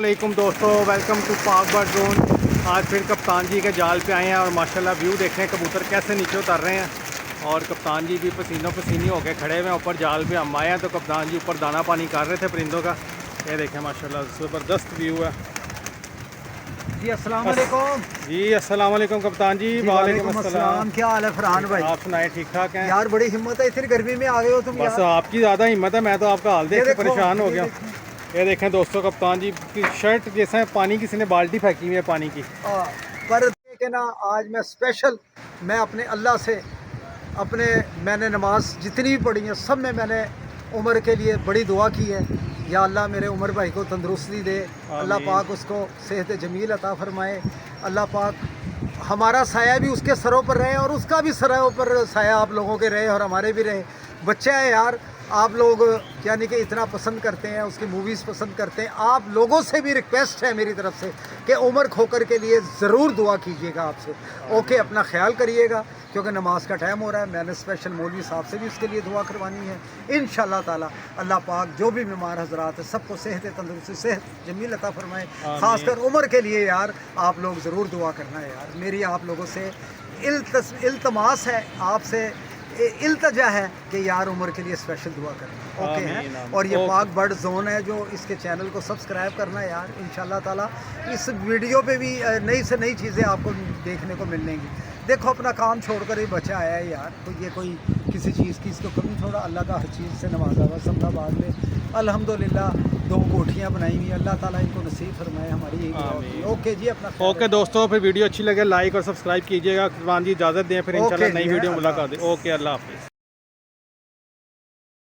वालेकुम दोस्तों, welcome to पाक बर्ड जोन। आज फिर कप्तान जी के जाल पे आए हैं और माशाल्लाह व्यू देखें कबूतर कैसे नीचे उतर रहे हैं। और कप्तान जी भी पसीनों पसीनी होकर खड़े हुए हैं ऊपर जाल पे। हम आए हैं तो कप्तान जी ऊपर दाना पानी कर रहे थे परिंदों का। ये देखें माशाल्लाह ज़बरदस्त व्यू है जी। अस्सलाम वालेकुम। जी अस्सलाम वालेकुम कप्तान जी। वालेकुम अस्सलाम। क्या हाल है फरहान भाई? आप सुनाए ठीक ठाक हैं? यार बड़ी हिम्मत है, इतनी गर्मी में आ गए हो तुम बस यार। आपकी ज़्यादा हिम्मत है, मैं तो आपका हाल देख के परेशान हो गया। ये देखें दोस्तों कप्तान जी की शर्ट जैसा पानी किसी ने बाल्टी फेंकी हुई है पानी की। पर देखे ना, आज मैं स्पेशल मैं अपने अल्लाह से मैंने नमाज जितनी भी पढ़ी है सब में मैंने उमर के लिए बड़ी दुआ की है। या अल्लाह मेरे उमर भाई को तंदुरुस्ती दे, अल्लाह पाक उसको सेहत जमील अता फरमाए। अल्लाह पाक हमारा साया भी उसके सरों पर रहे और उसका भी सरों पर साया आप लोगों के रहे और हमारे भी रहे। बच्चा है यार, आप लोग यानी कि इतना पसंद करते हैं, उसकी मूवीज़ पसंद करते हैं। आप लोगों से भी रिक्वेस्ट है मेरी तरफ से कि उमर खोकर के लिए ज़रूर दुआ कीजिएगा आपसे। ओके, अपना ख्याल करिएगा क्योंकि नमाज का टाइम हो रहा है। मैंने स्पेशल मौलवी साहब से भी उसके लिए दुआ करवानी है। इंशाअल्लाह ताला अल्लाह पाक जो भी बीमार हजरात है सबको सेहत तंदुरुस्ती सेहत जमील अता फरमाए। ख़ासकर उमर के लिए यार आप लोग ज़रूर दुआ करना है यार। मेरी आप लोगों से इल्तमास है, आपसे इल्तजा है कि यार उमर के लिए स्पेशल दुआ करना। ओके हैं। और ये पाक बर्ड जोन है जो इसके चैनल को सब्सक्राइब करना है यार। इंशाल्लाह ताला इस वीडियो पे भी नई से नई चीज़ें आपको देखने को मिलेंगी। देखो अपना काम छोड़कर ही बचा आया है यार, तो ये कोई किसी चीज़ की इसको कमी थोड़ा, अल्लाह का हर चीज़ से नवाजा हुआ समदाबाद में अल्हम्दुलिल्लाह 2 कोठियाँ बनाई हुई। अल्लाह ताला इनको नसीब फरमाए, हमारी यही दुआ होती है। ओके जी, अपना ओके दोस्तों, फिर वीडियो अच्छी लगे लाइक और सब्सक्राइब कीजिएगा। कप्तान जी इजाज़त दें, फिर इंशाल्लाह नई वीडियो मुलाकात। ओके, अल्लाह हाफिज़।